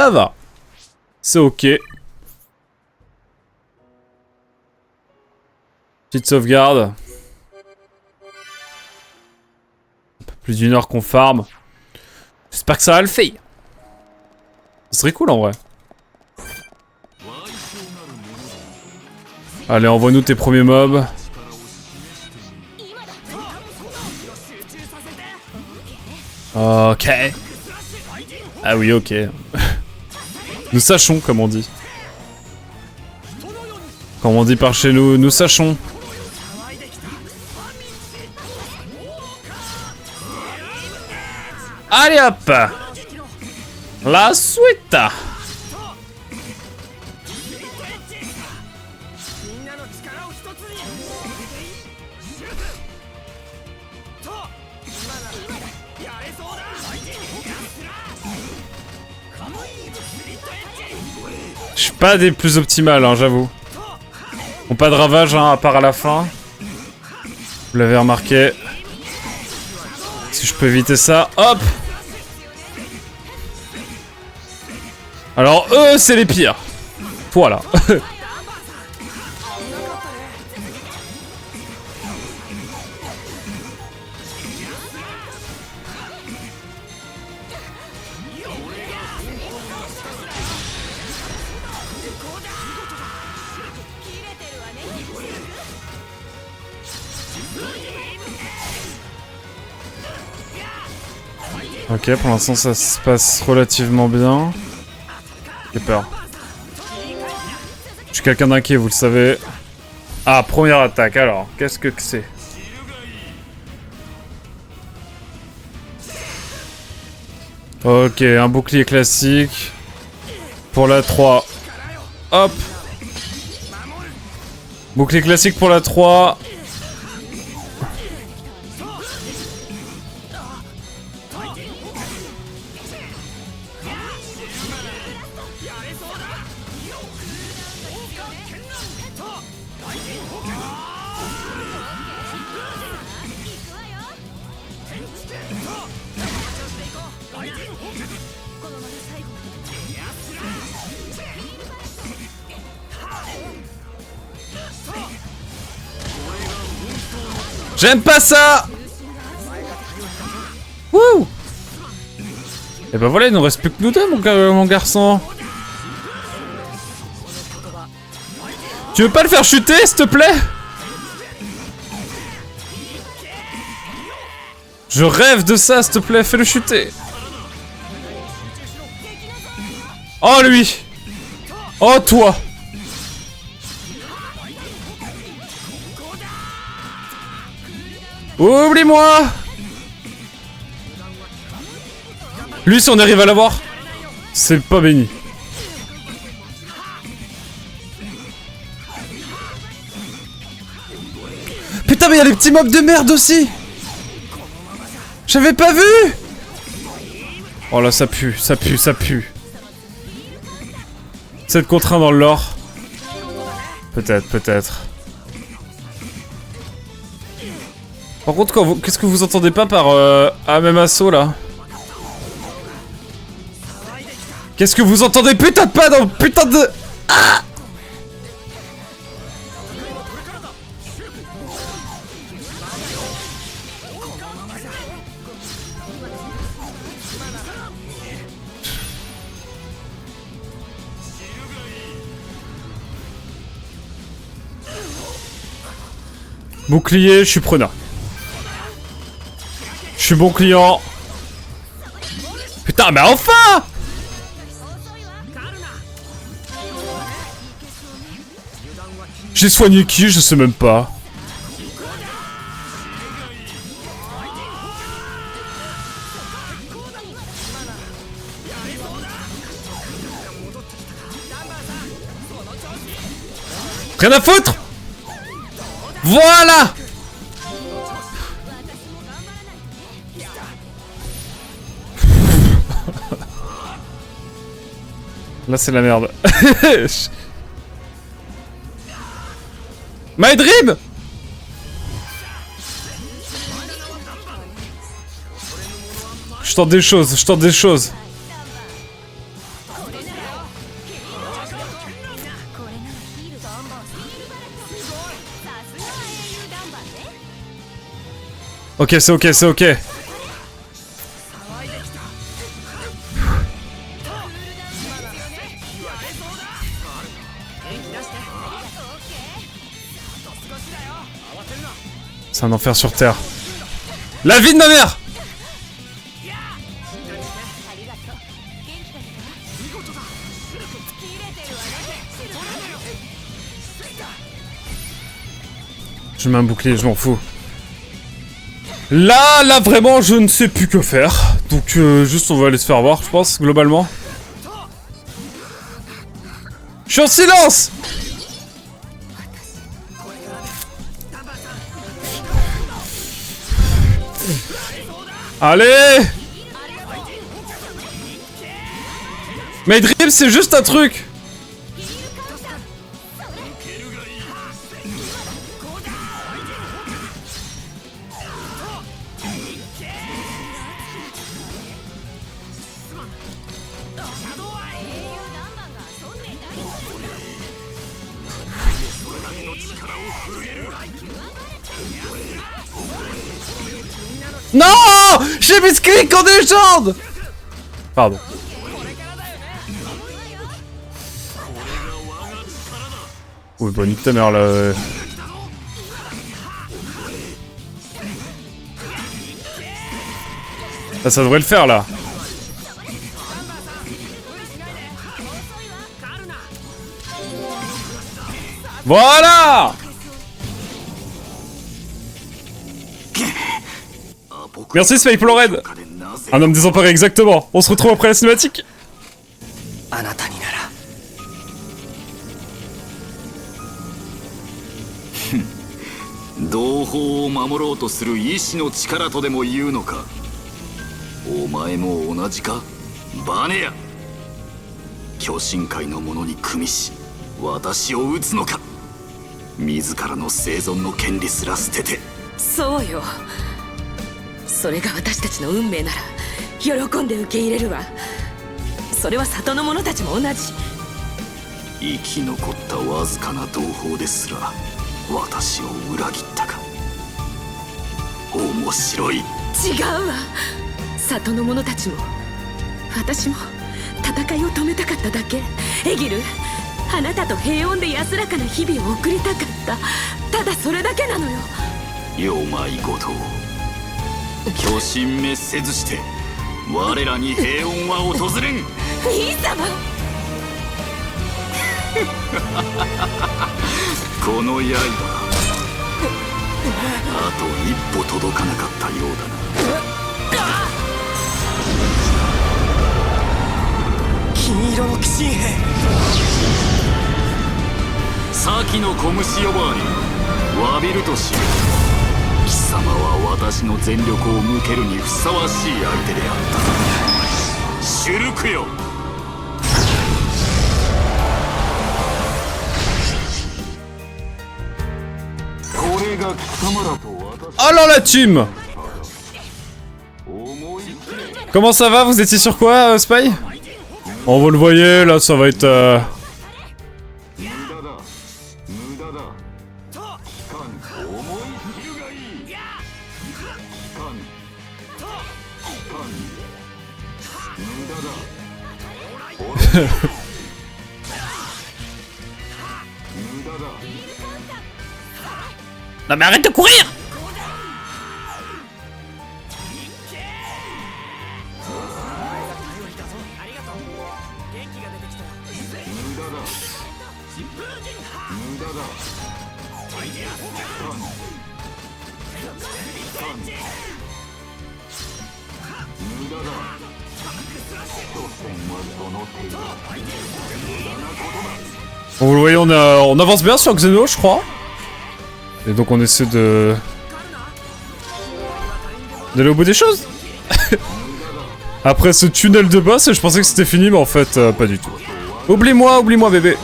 Ça va. C'est ok. Petite sauvegarde. Un peu plus d'une heure qu'on farm. J'espère que ça va le faire. Ce serait cool en vrai. Allez, envoie-nous tes premiers mobs. Ok. Ah oui, ok. Nous sachons, comme on dit. Comme on dit par chez nous, nous sachons. Allez hop! La suite! Je suis pas des plus optimales, hein, j'avoue. Bon, pas de ravage, hein, à part à la fin. Vous l'avez remarqué. Si je peux éviter ça, hop! Alors eux, c'est les pires. Voilà. Ok, pour l'instant ça se passe relativement bien. J'ai peur. Je suis quelqu'un d'inquiet, vous le savez. Ah, première attaque, alors, qu'est-ce que c'est? Ok, un bouclier classique. Pour la 3. Hop. Bouclier classique pour la 3. J'aime pas ça. Wouh. Et bah voilà, il nous reste plus que nous deux, mon garçon. Tu veux pas le faire chuter, s'il te plaît? Je rêve de ça, s'il te plaît, fais-le chuter. Oh, lui. Oh, toi. Oublie-moi. Lui, si on arrive à l'avoir, c'est pas béni. Putain, mais y'a les petits mobs de merde aussi. J'avais pas vu. Oh là, ça pue, ça pue, ça pue. 7 contre 1 dans le lore. Peut-être, peut-être. Par contre, qu'est-ce que vous entendez pas par même assaut là? Qu'est-ce que vous entendez putain de pas dans putain de... Ah! Bouclier, je suis preneur. Je suis bon client. Putain, mais enfin! J'ai soigné qui? Je sais même pas. Rien à foutre! Voilà! Là c'est la merde. My dream! Je tente des choses, je tente des choses. Ok, c'est ok, c'est ok. C'est un enfer sur Terre. La vie de ma mère! Je mets un bouclier, je m'en fous. Là, vraiment, je ne sais plus que faire. Donc, juste, on va aller se faire voir, je pense, globalement. Je suis en silence! Allez! Mais Dream, c'est juste un truc! Non! J'ai mis ce clic en légende! Pardon. Oui, bah nique ta mère là. Ah, ça devrait le faire là. Voilà! Merci Spike Red. Un homme désemparé exactement. On se retrouve après la cinématique. あなたになら同胞を守ろうとする意志の力とでも言うのか。お前も同じかバネヤ。巨神界の者に組みし私を討つのか。自らの生存の権利すら捨てて。そうよ。それが私たちの運命なら喜んで受け入れるわ。それは里の者たちも同じ。生き残ったわずかな同胞ですら私を裏切ったか。面白い。違うわ。里の者たちも私も戦いを止めたかっただけ。エギル、あなたと平穏で安らかな日々を送りたかった。ただそれだけなのよ。よまいごと巨神滅せずして我らに平穏は訪れん。兄様この刃あと一歩届かなかったようだな。金色の鬼神兵先の小虫呼ばわり詫びるとしよう。貴様は私の全力を向けるにふさわしい相手であった。シュルクよ。これが貴様らと私。 Alors la team! Comment ça va? Vous étiez sur quoi, Spy? Bon, vous le voyez, là, ça va être... Non mais arrête de courir! Bon, vous le voyez, on avance bien sur Xeno, je crois. Et donc on essaie d'aller au bout des choses. Après ce tunnel de boss, je pensais que c'était fini, mais en fait, pas du tout. Oublie-moi, oublie-moi, bébé.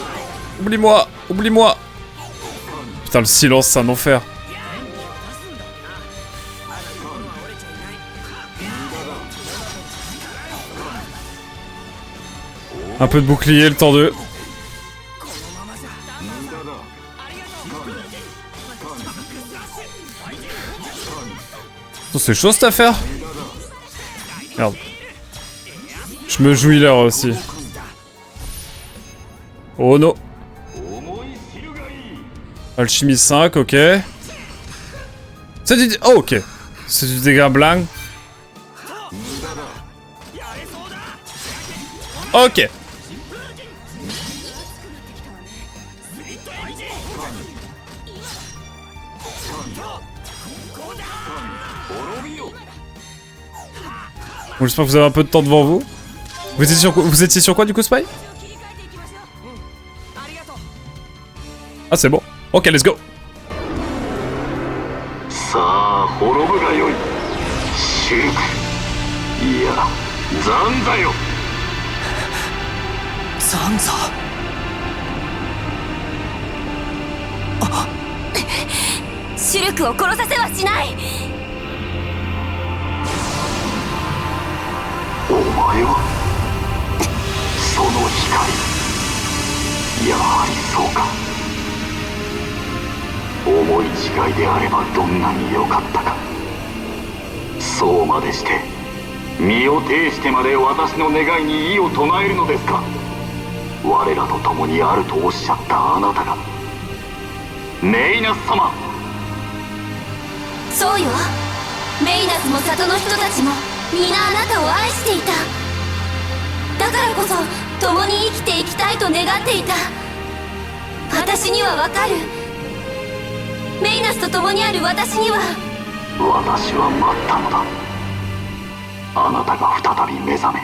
Oublie-moi, oublie-moi. Putain, le silence, c'est un enfer. Un peu de bouclier, le temps de... Oh, c'est chaud cette affaire. Merde. Je me jouis là aussi. Oh non. Alchimie 5, ok. C'est du... Oh, ok. C'est du dégât blanc. Ok. Bon, j'espère que vous avez un peu de temps devant vous. Vous étiez sur quoi du coup, Spy? Ah, c'est bon. Ok, let's go. さあ滅ぶがよいシルクいやザンだよザンザシルクを殺させはしない。お前はその光やはりそうか思い違いであればどんなに良かったかそうまでして身を挺してまで私の願いに異を唱えるのですか我らと共にあるとおっしゃったあなたがメイナス様そうよ。メイナスも里の人たちも皆あなたを愛していた。だからこそ共に生きていきたいと願っていた。私にはわかる。メイナスと共にある私には。私は待ったのだあなたが再び目覚め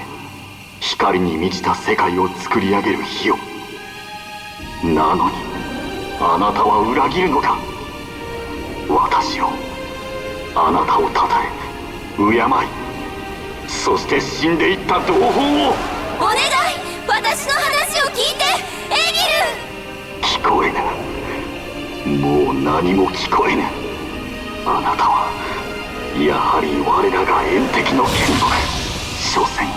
光に満ちた世界を作り上げる日をなのにあなたは裏切るのか私をあなたをたたえ敬いそして死んでいった同胞をお願い私の話を聞いてエギル聞こえぬもう何も聞こえぬあなたはやはり我らが縁敵の眷属所詮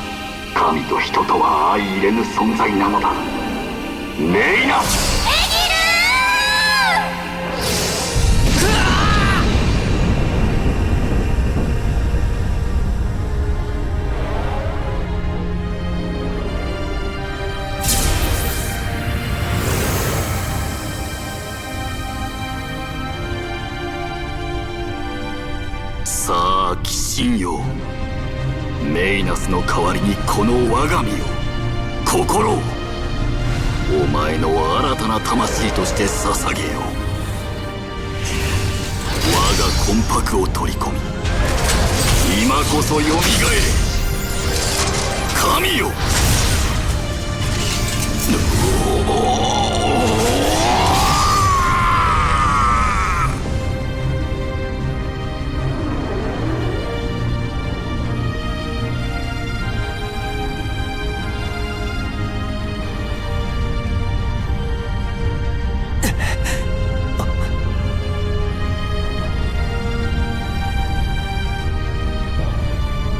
神と人とは相入れぬ存在なのだメイナさあ鬼神よメイナスの代わりにこの我が身を心をお前の新たな魂として捧げよう我が魂魄を取り込み今こそ蘇れ神よ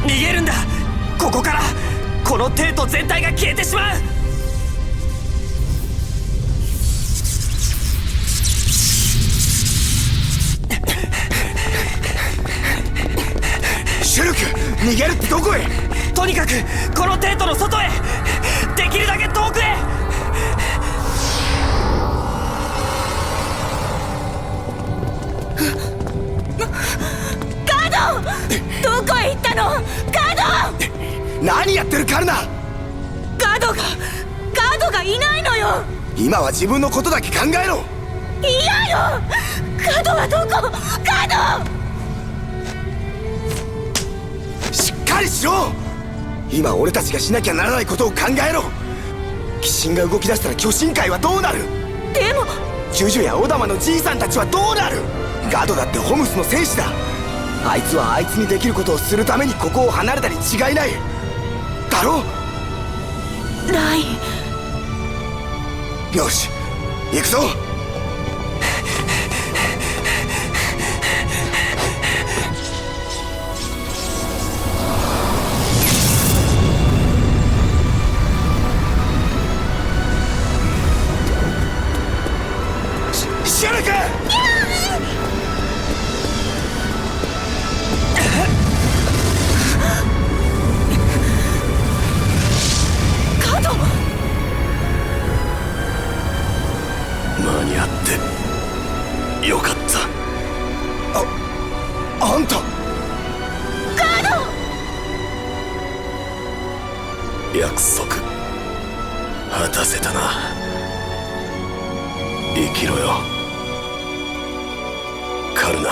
逃げるんだここからこの帝都全体が消えてしまうシュルク逃げるってどこへとにかくこの帝都の外へできるだけ遠くへどこへ行ったのガード何やってるカルナガードがいないのよ今は自分のことだけ考えろ嫌よガードはどこガードしっかりしろ今俺たちがしなきゃならないことを考えろ鬼神が動き出したら巨神会はどうなるでもジュジュやオダマのじいさんたちはどうなるガードだってホムスの戦士だあいつはあいつにできることをするためにここを離れたに違いないだろラインよし行くぞよかった。あんた約束果たせたな。生きろよカルナ。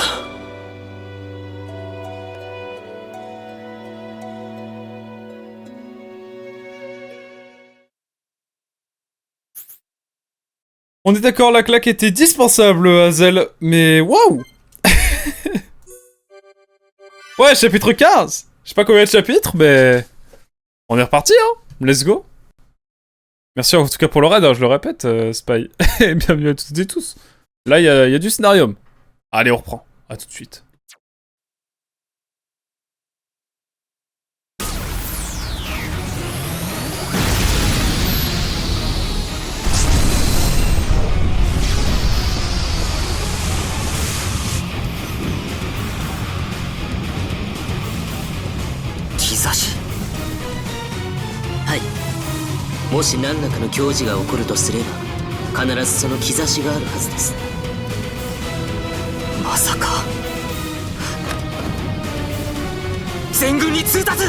On est d'accord, la claque était dispensable, Hazel, mais waouh. Ouais, chapitre 15. Je sais pas combien de chapitres, mais... On est reparti, hein. Let's go. Merci en tout cas pour le raid, hein, je le répète, Spy. Et bienvenue à toutes et tous. Là, il y a du scénarium. Allez, on reprend. À tout de suite. Kizashi. はい。もし何らかの矜持が起こるとすれば、必ずその兆しがあるはずです。まさか。全軍に通達。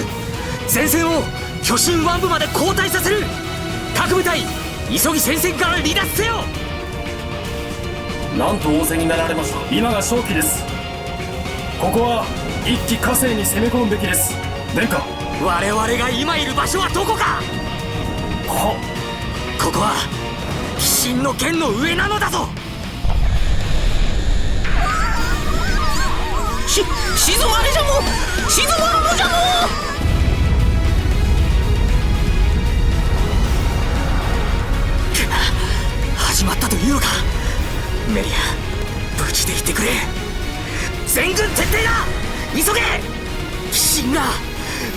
前線を巨神湾部まで後退させる。各部隊、急ぎ戦線から離脱せよ。なんと仰せになられました。今が勝機です。ここは一気火星に攻め込むべきです。殿下。我々が今いる場所はどこか。ここは鬼神の剣の上なのだぞ。静まれじゃも静まるのじゃも。始まったというのか。メリア、無事でいてくれ。全軍徹底だ。急げ。鬼神が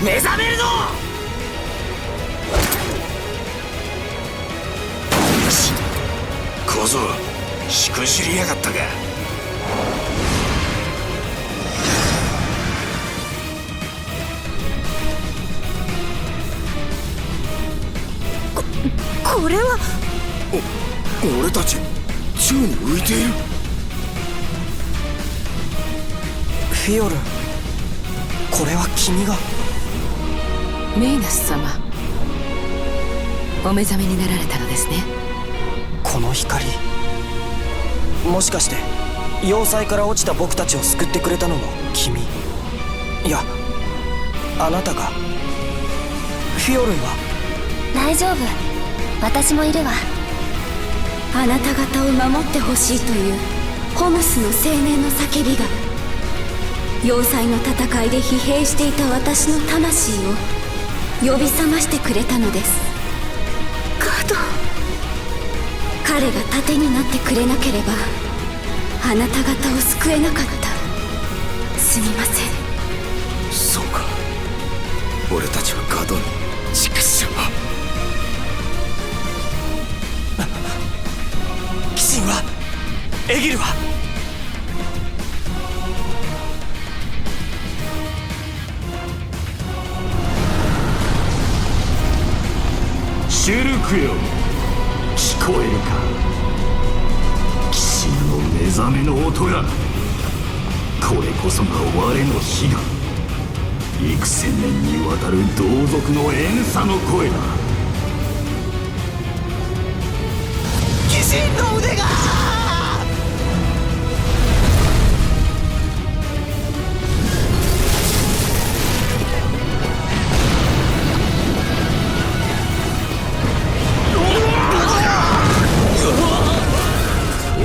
目覚めるぞ。小僧、しくじりやがったか。これは俺たち宙に浮いている。フィオル、これは君が。メイナス様、お目覚めになられたのですね。この光、もしかして要塞から落ちた僕たちを救ってくれたのも君。いや、あなたが。フィオルンは。大丈夫、私もいるわ。あなた方を守ってほしいというホムスの青年の叫びが、要塞の戦いで疲弊していた私の魂を呼び覚ましてくれたのです。ガード、彼が盾になってくれなければあなた方を救えなかった。すみません。そうか、俺たちはガードに。しかし鬼神は、エギルは。シュルクよ、聞こえるか。鬼神の目覚めの音が。これこそが我の悲願。幾千年にわたる同族の怨嗟の声だ。鬼神の腕が。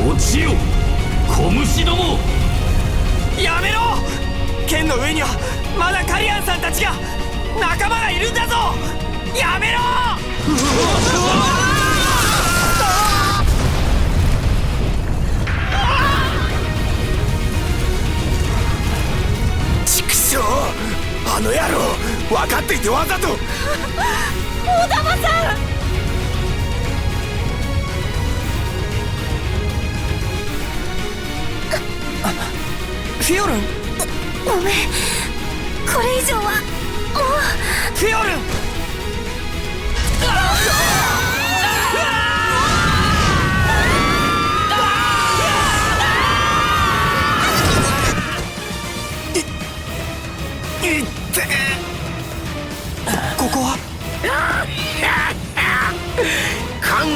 落ちよ、小虫ども。やめろ。剣の上にはまだカリアンさんたちが、仲間がいるんだぞ。やめろ。畜生、あの野郎、分かっていてわざと。大玉さん。フィオルン、ごめん、これ以上はもう。フィオルン。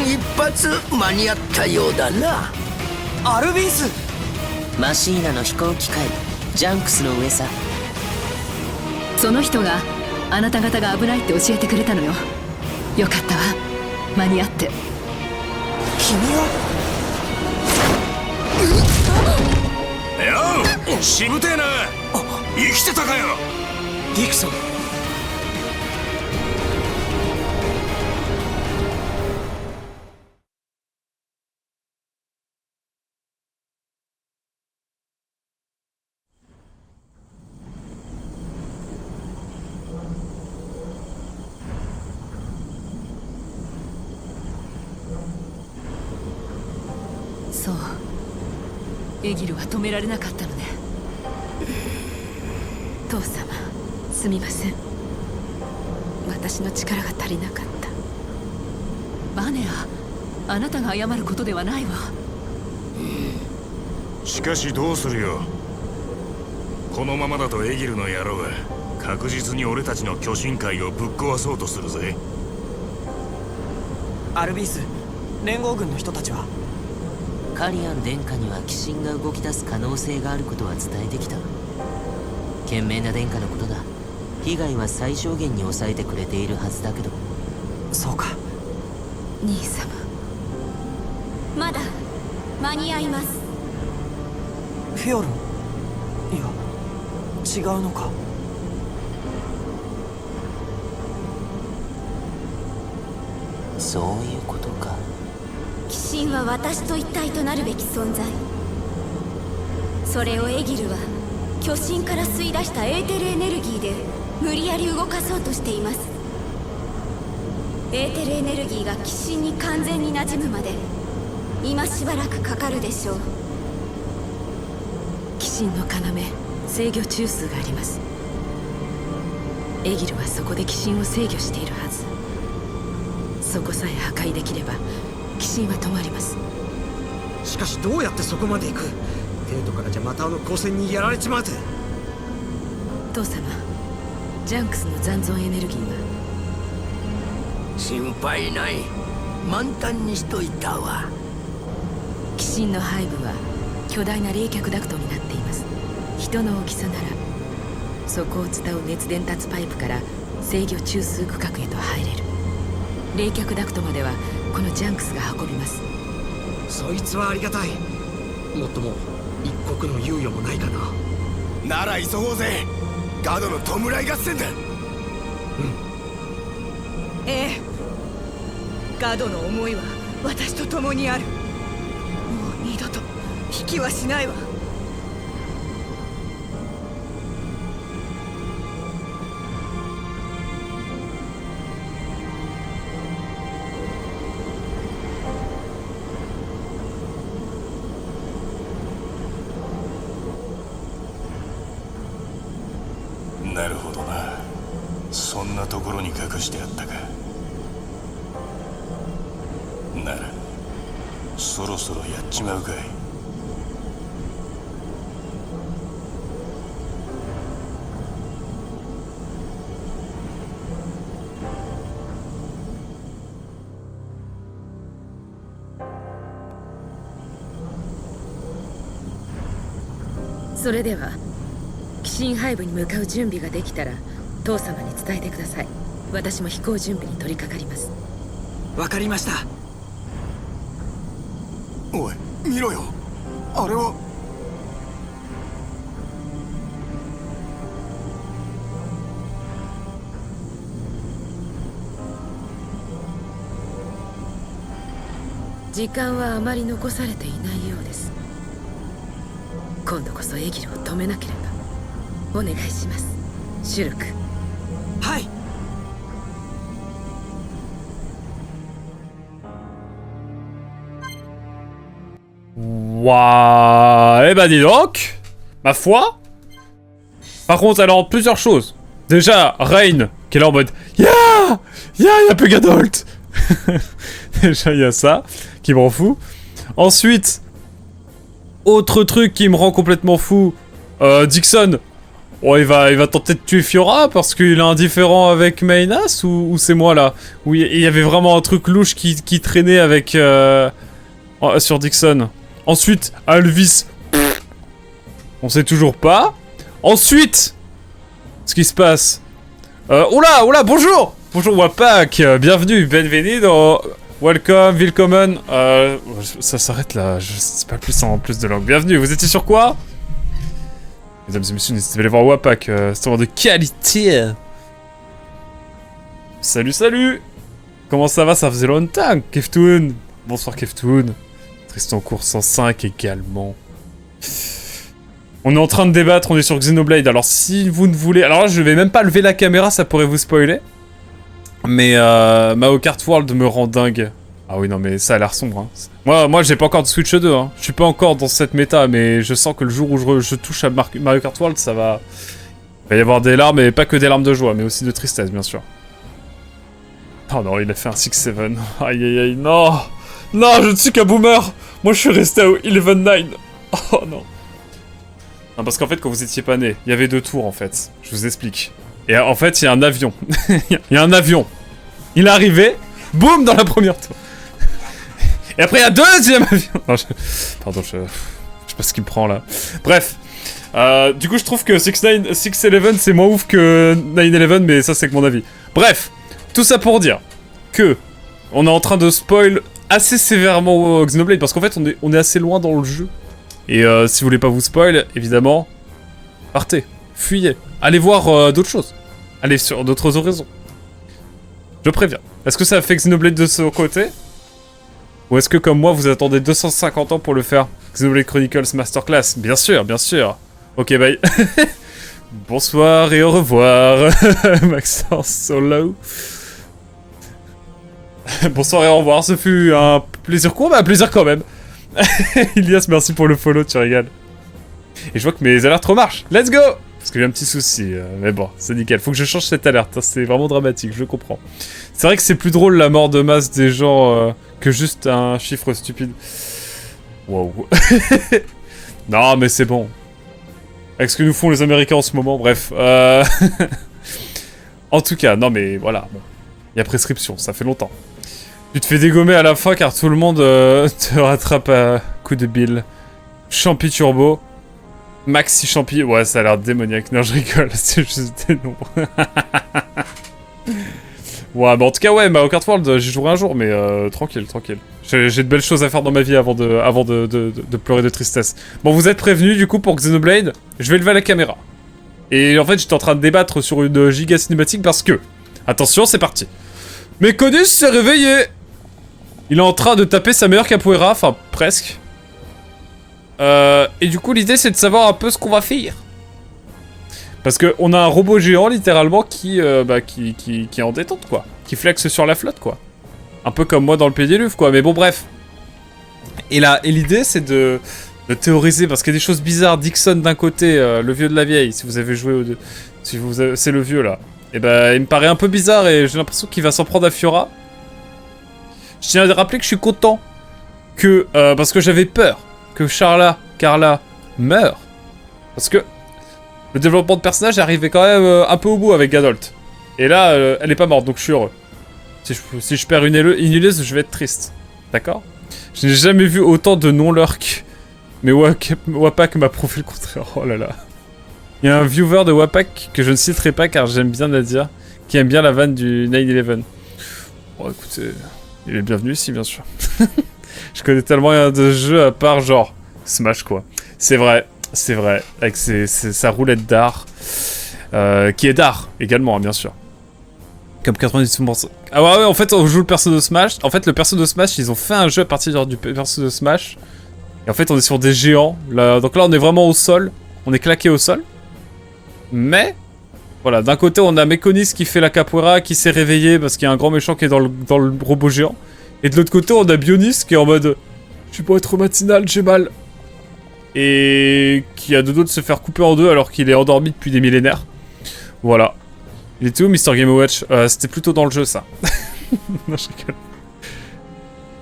一発間に合ったようだな。アルビース。マシーナの飛行機械ジャンクスの上さ。その人があなた方が危ないって教えてくれたのよ。よかったわ、間に合って。君は。よう、しぶてえな。生きてたかよ。ディクソン。そう、エギルは止められなかったのね。父様、すみません。私の力が足りなかった。バネア、あなたが謝ることではないわ。しかしどうするよ。このままだとエギルの野郎は確実に俺たちの巨神会をぶっ壊そうとするぜ。アルビース、連合軍の人たちは。カリアン殿下には鬼神が動き出す可能性があることは伝えてきた。賢明な殿下のことだ。被害は最小限に抑えてくれているはずだけど。そうか。兄様、まだ間に合います。フィオルン。いや、違うのか。そういうことか。鬼神は私と一体となるべき存在。それをエギルは巨神から吸い出したエーテルエネルギーで無理やり動かそうとしています。エーテルエネルギーが鬼神に完全に馴染むまで今しばらくかかるでしょう。鬼神の要、制御中枢があります。エギルはそこで鬼神を制御しているはず。そこさえ破壊できれば鬼神は止まります。しかしどうやってそこまで行く。帝都からじゃまたあの光線にやられちまうぜ。父様、ジャンクスの残存エネルギーは。心配ない。満タンにしといたわ。鬼神の背部は巨大な冷却ダクトになっています。人の大きさならそこを伝う熱伝達パイプから制御中枢区画へと入れる。冷却ダクトまではこのジャンクスが運びます。そいつはありがたい。もっとも一刻の猶予もないかな。なら急ごうぜ。ガドの弔い合戦だ。ええ、ガドの思いは私と共にある。もう二度と引きはしないわ。なるほどな。そんなところに隠してあったか。ならそろそろやっちまうかい。それでは鬼神背部に向かう準備ができたら父様に伝えてください。私も飛行準備に取り掛かります。わかりました。おい見ろよ。あれは。時間はあまり残されていないようです。今度こそエギルを止めなければ。お願いします、シュルク。はい。Ouah, eh bah dis donc, ma foi. Par contre, alors, plusieurs choses. Déjà, Rain, qui est là en mode Ya, y'a plus Gadolt. Déjà, il y a ça, qui me rend fou. Ensuite, autre truc qui me rend complètement fou, Dixon, Oh, il va tenter de tuer Fiora parce qu'il est indifférent avec Mainas ou c'est moi là? Oui, il y avait vraiment un truc louche qui traînait avec sur Dixon. Ensuite, Alvis, on sait toujours pas. Ensuite, ce qui se passe. Oula, bonjour! Bonjour Wapak, bienvenue, bienvenido, welcome, willkommen. Ça s'arrête là, je sais pas plus en plus de langue. Bienvenue, vous étiez sur quoi? Mesdames et messieurs, n'hésitez pas à aller voir Wapak, c'est un de qualité. Salut. Comment ça va? Ça faisait longtemps, Keftoon. Bonsoir Keftoon. Tristan Cours 105 également. On est en train de débattre, on est sur Xenoblade. Alors si vous ne voulez... Alors là, je vais même pas lever la caméra, ça pourrait vous spoiler. Mais Mario Kart World me rend dingue. Ah oui, non, mais ça a l'air sombre. Hein. Moi j'ai pas encore de Switch 2. Hein. Je suis pas encore dans cette méta, mais je sens que le jour où je touche à Mario Kart World, ça va... Il va y avoir des larmes, et pas que des larmes de joie, mais aussi de tristesse, bien sûr. Oh non, il a fait un 6-7. Aïe, non. Non, je ne suis qu'un boomer. Moi, je suis resté au 11-9. Oh non. Non, parce qu'en fait, quand vous étiez pas né, il y avait 2 tours, en fait. Je vous explique. Et en fait, il y a un avion. Il y a un avion. Il est arrivé, boum, dans la première tour. Et après, il y a un deuxième avion. Non, pardon, je sais pas ce qu'il me prend, là. Bref. Du coup, je trouve que 6-11, c'est moins ouf que 9-11, mais ça, c'est que mon avis. Bref. Tout ça pour dire que on est en train de spoil assez sévèrement Xenoblade, parce qu'en fait, on est assez loin dans le jeu. Et si vous voulez pas vous spoil, évidemment, partez, fuyez, allez voir d'autres choses. Allez sur d'autres horizons. Je préviens. Est-ce que ça a fait Xenoblade de ce côté? Ou est-ce que, comme moi, vous attendez 250 ans pour le faire? Xenoblade Chronicles Masterclass. Bien sûr. Ok, bye. Bonsoir et au revoir, Maxence Solo. Bonsoir et au revoir, ce fut un plaisir court, mais un plaisir quand même. Ilias, merci pour le follow, tu régales. Et je vois que mes alertes remarchent. Let's go! Parce que j'ai un petit souci, mais bon, c'est nickel. Faut que je change cette alerte, hein, c'est vraiment dramatique, je comprends. C'est vrai que c'est plus drôle la mort de masse des gens que juste un chiffre stupide. Wow. Non, mais c'est bon. Avec ce que nous font les Américains en ce moment, bref. En tout cas, non mais voilà, bon. Il y a prescription, ça fait longtemps. Tu te fais dégommer à la fin car tout le monde te rattrape à coup de bille. Champi Turbo. Maxi Champi. Ouais, ça a l'air démoniaque. Non, je rigole, c'est juste des nombres. Ouais, bah en tout cas, ouais, Mario Kart World, j'y jouerai un jour, mais tranquille. J'ai de belles choses à faire dans ma vie avant de pleurer de tristesse. Bon, vous êtes prévenus, du coup, pour Xenoblade, je vais lever la caméra. Et en fait, j'étais en train de débattre sur une giga cinématique parce que... Attention, c'est parti. Méconus s'est réveillé. Il est en train de taper sa meilleure capoeira, enfin, presque. Et du coup, l'idée, c'est de savoir un peu ce qu'on va faire. Parce qu'on a un robot géant, littéralement, qui est en détente, quoi. Qui flexe sur la flotte, quoi. Un peu comme moi dans le Pédiluve, quoi. Mais bon, bref. Et l'idée, c'est de théoriser, parce qu'il y a des choses bizarres. Dixon, d'un côté, le vieux de la vieille, si vous avez joué c'est le vieux, là. Et bah, il me paraît un peu bizarre, et j'ai l'impression qu'il va s'en prendre à Fiora. Je tiens à rappeler que je suis content que... parce que j'avais peur que Carla meure. Parce que... Le développement de personnage est arrivé quand même un peu au bout avec Gadolt. Et là, elle est pas morte, donc je suis heureux. Si je perds une Inuleuse, je vais être triste. D'accord? Je n'ai jamais vu autant de non-lurk. Mais Wapak m'a prouvé le contraire. Oh là là. Il y a un viewer de Wapak que je ne citerai pas car j'aime bien Nadia, qui aime bien la vanne du 9-11. Bon, écoutez, il est bienvenu ici, bien sûr. Je connais tellement rien de jeux à part genre Smash, quoi. C'est vrai, avec sa roulette d'art, qui est d'art également, hein, bien sûr. Comme 90%. Ah ouais, en fait, on joue le perso de Smash. En fait, le perso de Smash, ils ont fait un jeu à partir du perso de Smash. Et en fait, on est sur des géants. Là, donc là, on est vraiment au sol. On est claqué au sol. Mais, voilà, d'un côté, on a Mekonis qui fait la capoeira, qui s'est réveillé parce qu'il y a un grand méchant qui est dans le robot géant. Et de l'autre côté, on a Bionis qui est en mode « Je suis pas trop matinal, j'ai mal ». Et qui a de dos de se faire couper en deux alors qu'il est endormi depuis des millénaires. Voilà. Il était où, Mr. Game Watch? C'était plutôt dans le jeu, ça. Non, je rigole.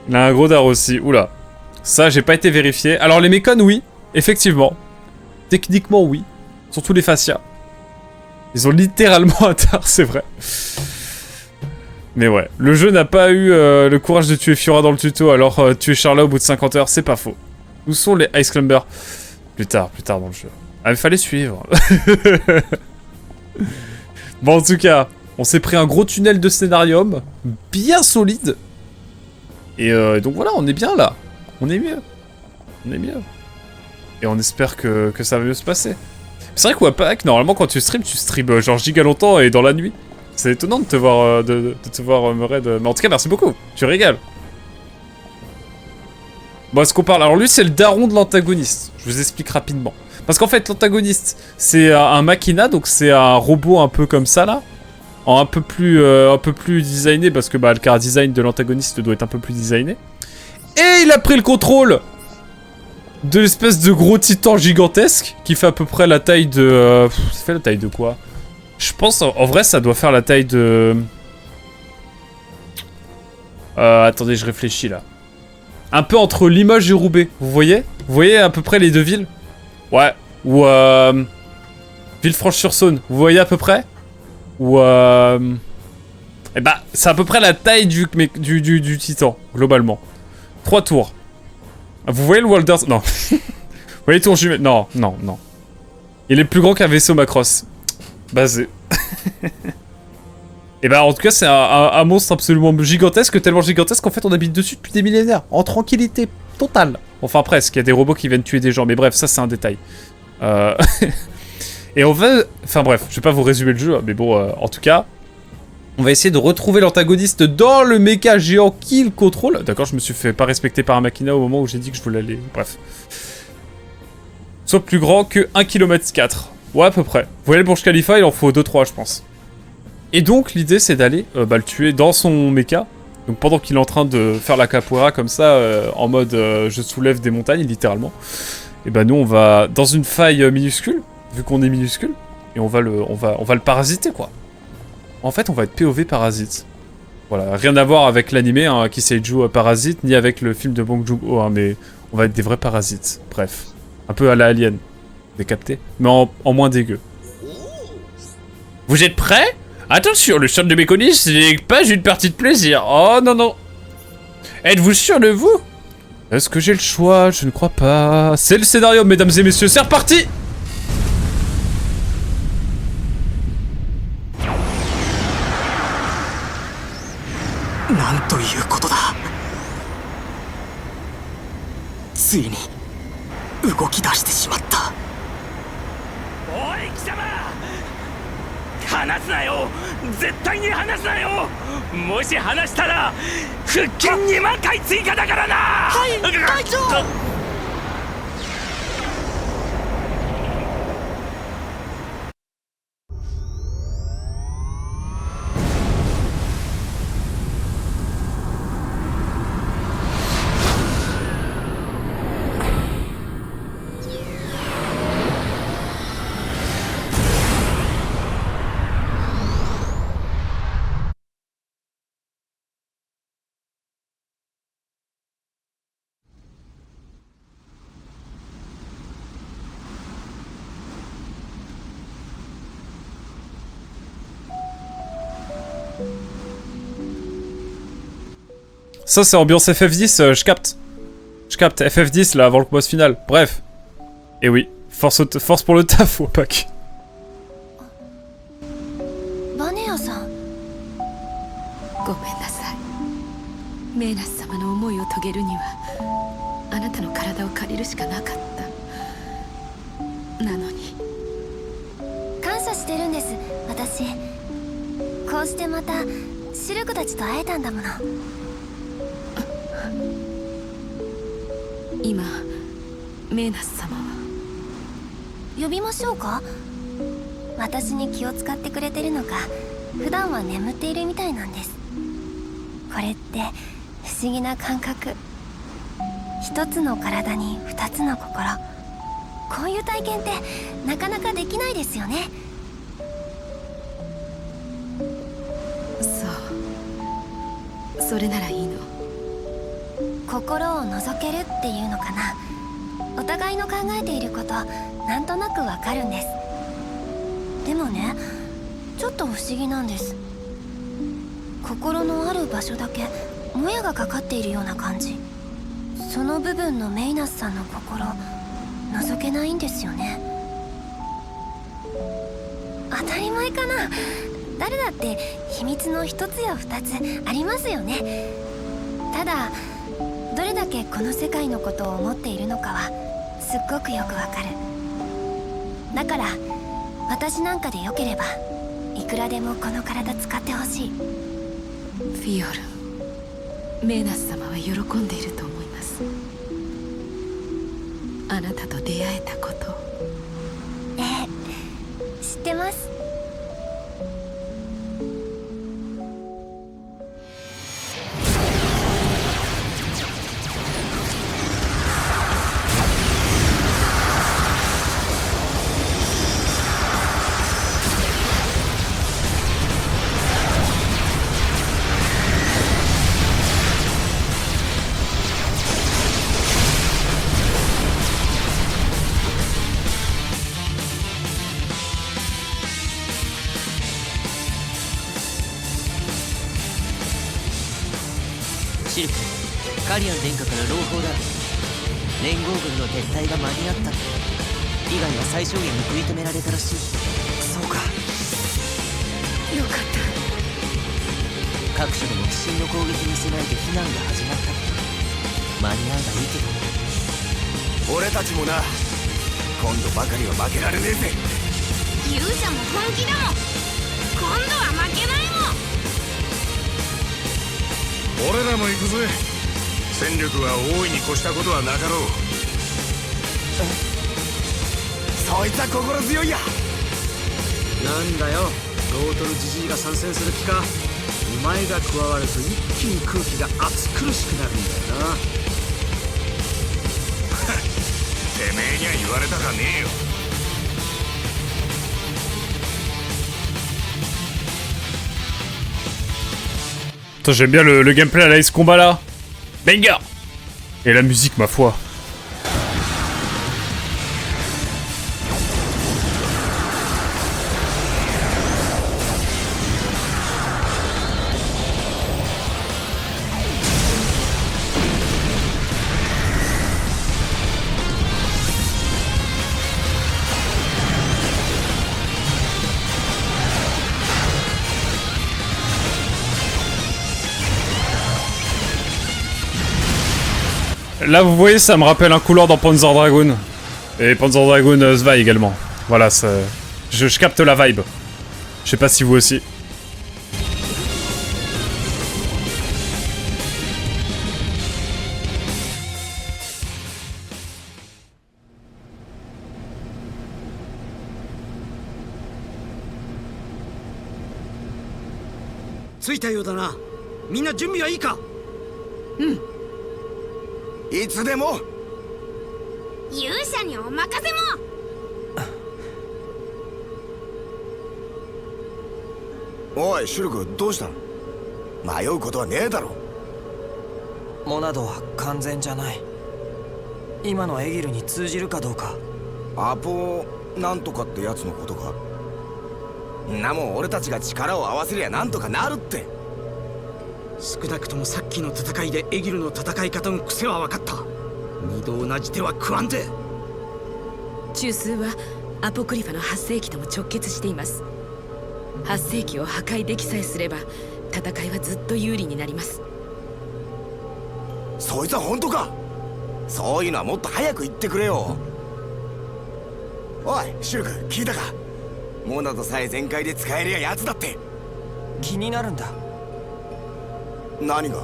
Il a un gros dard aussi. Oula. Ça, j'ai pas été vérifié. Alors, les mécons, oui. Effectivement. Techniquement, oui. Surtout les fascias. Ils ont littéralement un tard, c'est vrai. Mais ouais, le jeu n'a pas eu le courage de tuer Fiora dans le tuto, alors tuer Charla au bout de 50 heures, c'est pas faux. Où sont les Ice Climbers? Plus tard dans le jeu. Ah, il fallait suivre. Bon, en tout cas, on s'est pris un gros tunnel de scénarium, bien solide. Et donc voilà, on est bien là. On est mieux. On est mieux. Et on espère que ça va mieux se passer. C'est vrai que Wapak, normalement, quand tu streams genre giga longtemps et dans la nuit. C'est étonnant de te voir, de te voir me raid. Mais en tout cas, merci beaucoup. Tu régales. Bon, est-ce qu'on parle? Alors lui, c'est le daron de l'antagoniste. Je vous explique rapidement. Parce qu'en fait, l'antagoniste, c'est un machina, donc c'est un robot un peu comme ça, là. Un peu plus designé, parce que bah, le car design de l'antagoniste doit être un peu plus designé. Et il a pris le contrôle de l'espèce de gros titan gigantesque, qui fait à peu près la taille de... ça fait la taille de quoi? Je pense, en vrai, ça doit faire la taille de... attendez, je réfléchis, là. Un peu entre Limoges et Roubaix, vous voyez? Vous voyez à peu près les deux villes? Ouais, ou Villefranche-sur-Saône, vous voyez à peu près? Ou eh bah, c'est à peu près la taille du Titan, globalement. 3 tours. Vous voyez le Walder... Non. Vous voyez le tour jumelle? Non, non, non. Il est plus grand qu'un vaisseau Macross. Basé. Et bah, en tout cas, c'est un monstre absolument gigantesque, tellement gigantesque qu'en fait, on habite dessus depuis des millénaires, en tranquillité totale. Enfin, presque. Il y a des robots qui viennent tuer des gens, mais bref, ça, c'est un détail. Et on va... Enfin bref, je vais pas vous résumer le jeu, mais bon, en tout cas, on va essayer de retrouver l'antagoniste dans le méca géant qui le contrôle. D'accord, je me suis fait pas respecter par un machina au moment où j'ai dit que je voulais aller... Bref. Soit plus grand que 1,4 km. Ouais, à peu près. Vous voyez le Burj Khalifa, il en faut 2-3, je pense. Et donc, l'idée, c'est d'aller le tuer dans son méca. Donc pendant qu'il est en train de faire la capoeira comme ça, en mode je soulève des montagnes, littéralement. Et bah nous, on va dans une faille minuscule, vu qu'on est minuscule, et on va le parasiter, quoi. En fait, on va être POV parasite. Voilà, rien à voir avec l'animé, hein, Kiseiju Parasite, ni avec le film de Bong Joon-ho, hein, mais on va être des vrais parasites. Bref, un peu à la Alien, décapté, mais en moins dégueu. Vous êtes prêts? Attention, le centre de méconnaissance, c'est pas une partie de plaisir. Oh non, non. Êtes-vous sûr de vous? Est-ce que j'ai le choix? Je ne crois pas. C'est le scénario, mesdames et messieurs, c'est reparti! Ça, c'est ambiance FF10, je capte. Je capte, FF10, là, avant le boss final. Bref. Et oui, force pour le taf, Wapak. Banea-san. ごめんなさい。メーナス様の思いを遂げるには、あなたの体を借りるしかなかった。なのに。感謝してるんです、私。こうしてまたシルクたちと会えたんだもの。今メーナス様は呼びましょうか？私に気を使ってくれてるのか、普段は眠っているみたいなんです。これって不思議な感覚。一つの体に二つの心。こういう体験ってなかなかできないですよね。そう、それならいいの。心を覗けるっていうのかな。お互いの考えていることなんとなくわかるんです。でもね、ちょっと不思議なんです。心のある場所だけもやがかかっているような感じ。その部分のメイナスさんの心覗けないんですよね。当たり前かな。誰だって秘密の一つや二つありますよね。ただどれだけこの世界のことを思っているのかはすっごくよくわかる。だから私なんかでよければいくらでもこの体使ってほしい。フィオル、メーナス様は喜んでいると思います。あなたと出会えたこと。知ってます。シルク、カリアン殿下から朗報だ。連合軍の撤退が間に合った。被害は最小限に食い止められたらしい。そうか。よかった。各所でも鬼神の攻撃に備えて避難が始まった。間に合えばいいけど。俺たちもな、今度ばかりは負けられねえぜ。勇者も本気だもん。今度は負けないもん。俺らも行くぜ。戦力は大いに越したことはなかろう。そいつは心強いや。なんだよ、ロートルジジイが参戦する気か。お前が加わると一気に空気が熱苦しくなるんだよな。てめえには言われたかねえよ。J'aime bien le gameplay à la Ace Combat là. Banger. Et la musique, ma foi. Là, vous voyez, ça me rappelle un couloir dans Panzer Dragoon. Et Panzer Dragoon Zwei également. Voilà, ça... je capte la vibe. Je sais pas si vous aussi.いつでも。勇者にお任せも。おいシュルク、どうした？迷うことはねえだろ。モナドは完全じゃない。今のエギルに通じるかどうか。アポなんとかってやつのことか。んなもん俺たちが力を合わせりゃなんとかなるって。少なくともさっきの戦いでエギルの戦い方の癖は分かった。二度同じ手は食わんぜ。中枢はアポクリファの8世紀とも直結しています。8世紀を破壊できさえすれば戦いはずっと有利になります。そいつは本当か？そういうのはもっと早く言ってくれよ。おいシュルク、聞いたか？モナドさえ全開で使えりゃやつだって。気になるんだ。何が？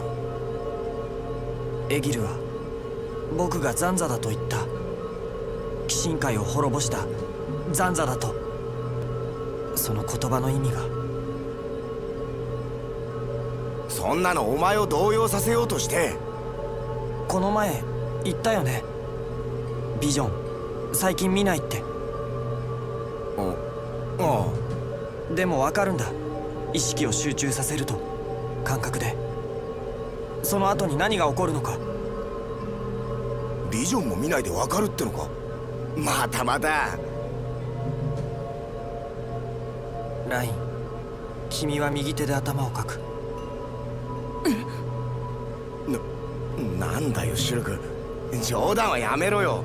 エギルは僕がザンザだと言った。鬼神界を滅ぼしたザンザだと。その言葉の意味が。そんなのお前を動揺させようとして。この前言ったよね。ビジョン最近見ないって。ああ。でもわかるんだ。意識を集中させると感覚で。その後に何が起こるのか。ビジョンも見ないでわかるってのか？またまた。ライン、君は右手で頭をかく。なんだよシュルク、冗談はやめろよ。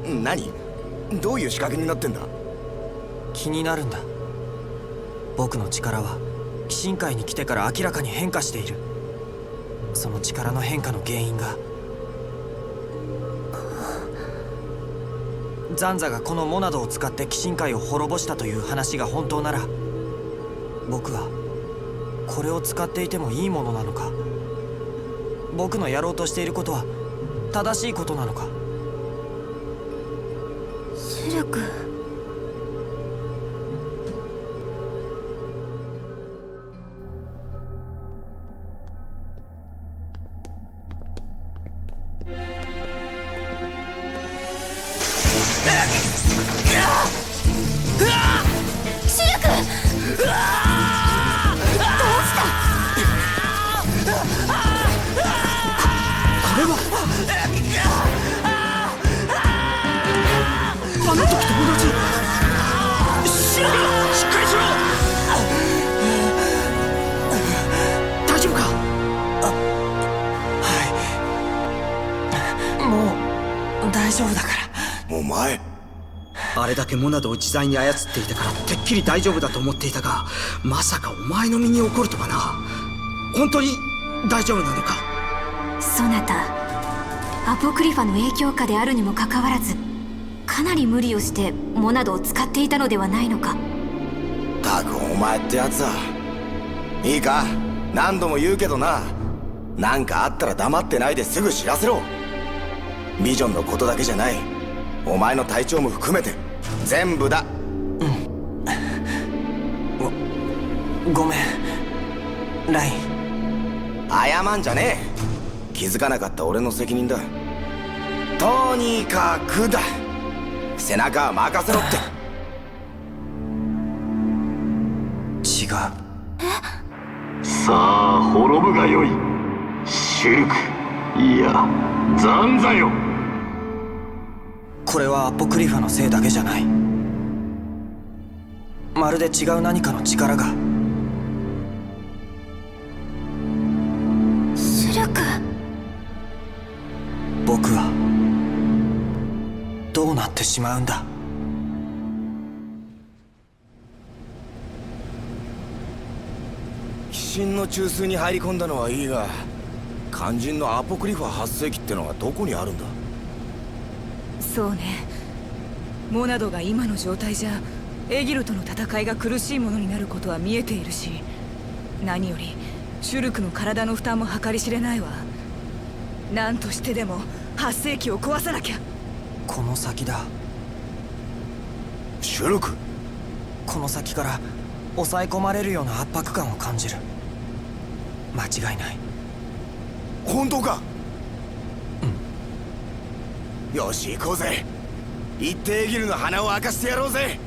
何？どういう仕掛けになってんだ？気になるんだ。僕の力は鬼神界に来てから明らかに変化している。その力の変化の原因がザンザがこのモナドを使って鬼神界を滅ぼしたという話が本当なら、僕はこれを使っていてもいいものなのか、僕のやろうとしていることは正しいことなのか。シルク、あの時と同じ。シルク、しっかりしろ。大丈夫か？はい、もう大丈夫だから。お前、あれだけモナドを自在に操っていたからてっきり大丈夫だと思っていたが、まさかお前の身に起こるとはな。本当に大丈夫なのか？そなた、アポクリファの影響下であるにもかかわらず、かなり無理をしてモナドを使っていたのではないのか。たくお前ってやつは。いいか、何度も言うけどな、なんかあったら黙ってないですぐ知らせろ。ビジョンのことだけじゃない、お前の体調も含めて全部だ。ごめんライン。謝んじゃねえ。気づかなかった俺の責任だ。とにかくだ、背中は任せろって。違う。さあ滅ぶがよい、シュルク、いやザンザよ。これはアポクリファのせいだけじゃない。まるで違う何かの力が。シルク、僕はどうなってしまうんだ。鬼神の中枢に入り込んだのはいいが、肝心のアポクリファ8世紀ってのはどこにあるんだ？そうね、モナドが今の状態じゃエギルとの戦いが苦しいものになることは見えているし、何よりシュルクの体の負担も計り知れないわ。何としてでも8世紀を壊さなきゃ。この先だ。シュルク、この先から抑え込まれるような圧迫感を感じる。間違いない。本当か？よし行こうぜ。一定エギルの鼻を明かしてやろうぜ。